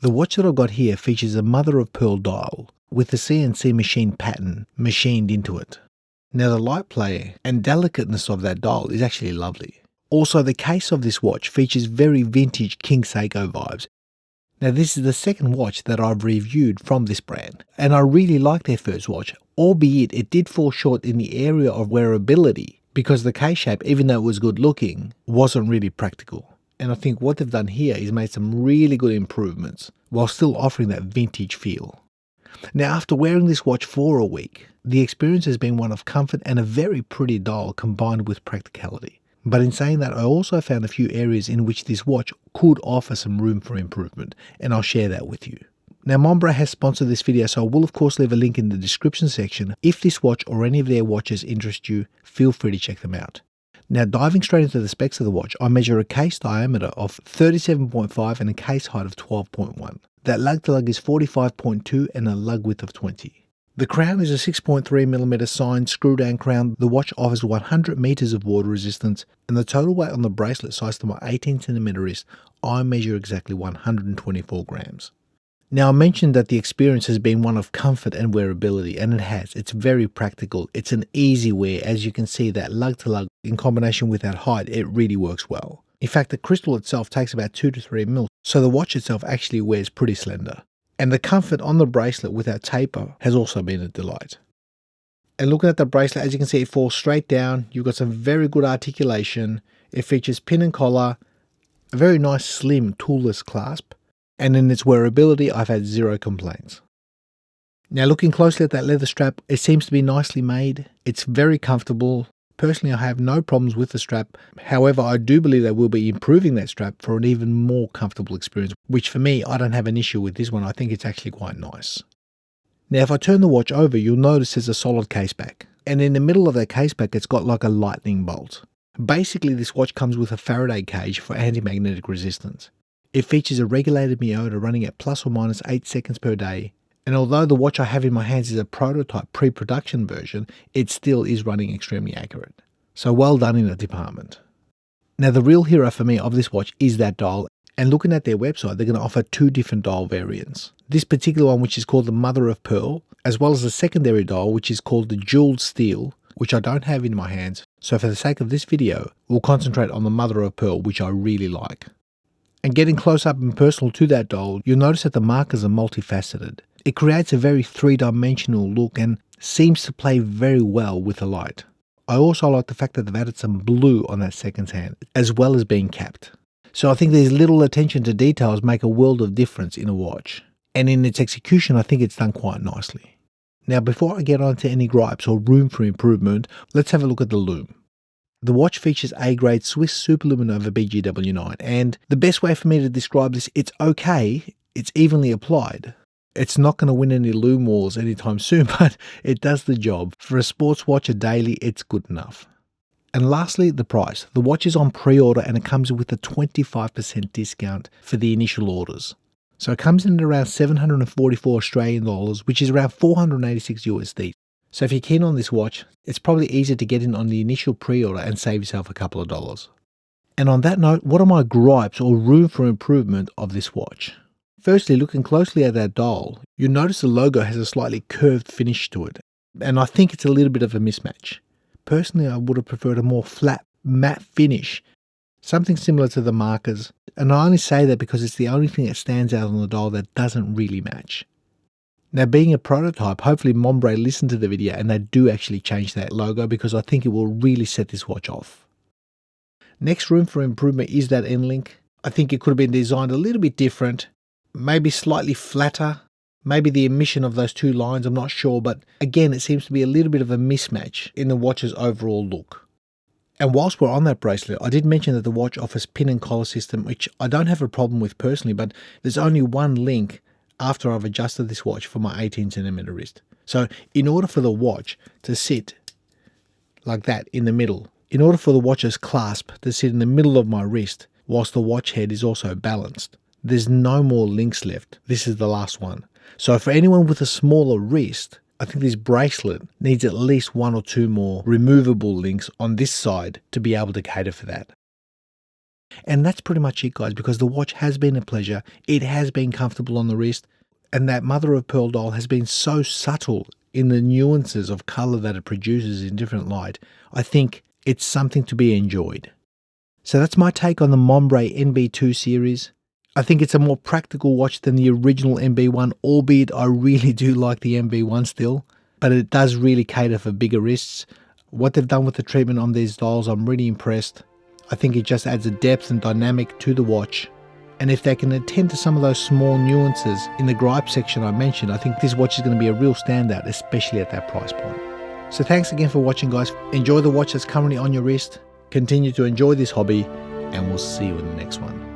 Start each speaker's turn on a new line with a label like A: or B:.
A: The watch that I've got here features a mother of pearl dial with the CNC machine pattern machined into it. Now the light play and delicateness of that dial is actually lovely. Also, the case of this watch features very vintage KENKYÖ vibes. Now this is the second watch that I've reviewed from this brand, and I really liked their first watch, albeit it did fall short in the area of wearability because the case shape, even though it was good looking, wasn't really practical. And I think what they've done here is made some really good improvements while still offering that vintage feel. Now after wearing this watch for a week, the experience has been one of comfort and a very pretty dial combined with practicality. But in saying that, I also found a few areas in which this watch could offer some room for improvement, and I'll share that with you. Now Monbrey has sponsored this video, so I will of course leave a link in the description section. If this watch or any of their watches interest you, feel free to check them out. Now diving straight into the specs of the watch, I measure a case diameter of 37.5 and a case height of 12.1. That lug to lug is 45.2 and a lug width of 20. The crown is a 6.3mm signed screw down crown. The watch offers 100 meters of water resistance, and the total weight on the bracelet sized to my 18cm wrist, I measure exactly 124 grams. Now I mentioned that the experience has been one of comfort and wearability, and it has. It's very practical. It's an easy wear. As you can see, that lug to lug in combination with that height, it really works well. In fact, the crystal itself takes about 2 to 3 mil, so the watch itself actually wears pretty slender. And the comfort on the bracelet with that taper has also been a delight. And looking at the bracelet, as you can see, it falls straight down. You've got some very good articulation. It features pin and collar, a very nice slim toolless clasp, and in its wearability, I've had zero complaints. Now looking closely at that leather strap, it seems to be nicely made. It's very comfortable. Personally, I have no problems with the strap. However, I do believe they will be improving that strap for an even more comfortable experience, which for me, I don't have an issue with this one. I think it's actually quite nice. Now, if I turn the watch over, you'll notice there's a solid case back. And in the middle of that case back, it's got like a lightning bolt. Basically, this watch comes with a Faraday cage for anti-magnetic resistance. It features a regulated mioda running at plus or minus 8 seconds per day. And although the watch I have in my hands is a prototype pre-production version, it still is running extremely accurate. So well done in that department. Now the real hero for me of this watch is that dial, and looking at their website, they're going to offer 2 different dial variants. This particular one, which is called the Mother of Pearl, as well as a secondary dial which is called the Jeweled Steel, which I don't have in my hands. So for the sake of this video, we'll concentrate on the Mother of Pearl, which I really like. And getting close up and personal to that dial, you'll notice that the markers are multifaceted. It creates a very three-dimensional look and seems to play very well with the light. I also like the fact that they've added some blue on that seconds hand, as well as being capped. So I think these little attention to details make a world of difference in a watch. And in its execution, I think it's done quite nicely. Now before I get on to any gripes or room for improvement, let's have a look at the lume. The watch features A-grade Swiss Superluminova BGW9, and the best way for me to describe this, it's okay, it's evenly applied. It's not going to win any lume wars anytime soon, but it does the job. For a sports watch a daily, it's good enough. And lastly, the price. The watch is on pre-order and it comes with a 25% discount for the initial orders. So it comes in at around 744 Australian dollars, which is around 486 USD. So if you're keen on this watch, it's probably easier to get in on the initial pre-order and save yourself a couple of dollars. And on that note, what are my gripes or room for improvement of this watch? Firstly, looking closely at that dial, you'll notice the logo has a slightly curved finish to it, and I think it's a little bit of a mismatch. Personally, I would have preferred a more flat, matte finish, something similar to the markers, and I only say that because it's the only thing that stands out on the dial that doesn't really match. Now being a prototype, hopefully Monbrey listened to the video and they do actually change that logo because I think it will really set this watch off. Next room for improvement is that end link. I think it could have been designed a little bit different. Maybe slightly flatter, maybe the emission of those 2 lines, I'm not sure, but again, it seems to be a little bit of a mismatch in the watch's overall look. And whilst we're on that bracelet, I did mention that the watch offers pin and collar system, which I don't have a problem with personally, but there's only one link after I've adjusted this watch for my 18cm wrist. So in order for the watch to sit like that in the middle, in order for the watch's clasp to sit in the middle of my wrist, whilst the watch head is also balanced, there's no more links left. This is the last one. So for anyone with a smaller wrist, I think this bracelet needs at least 1 or 2 more removable links on this side to be able to cater for that. And that's pretty much it, guys, because the watch has been a pleasure. It has been comfortable on the wrist. And that mother of pearl dial has been so subtle in the nuances of color that it produces in different light. I think it's something to be enjoyed. So that's my take on the Monbrey MB2 series. I think it's a more practical watch than the original MB1, albeit I really do like the MB1 still, but it does really cater for bigger wrists. What they've done with the treatment on these dials, I'm really impressed. I think it just adds a depth and dynamic to the watch. And if they can attend to some of those small nuances in the gripe section I mentioned, I think this watch is going to be a real standout, especially at that price point. So thanks again for watching, guys. Enjoy the watch that's currently on your wrist. Continue to enjoy this hobby, and we'll see you in the next one.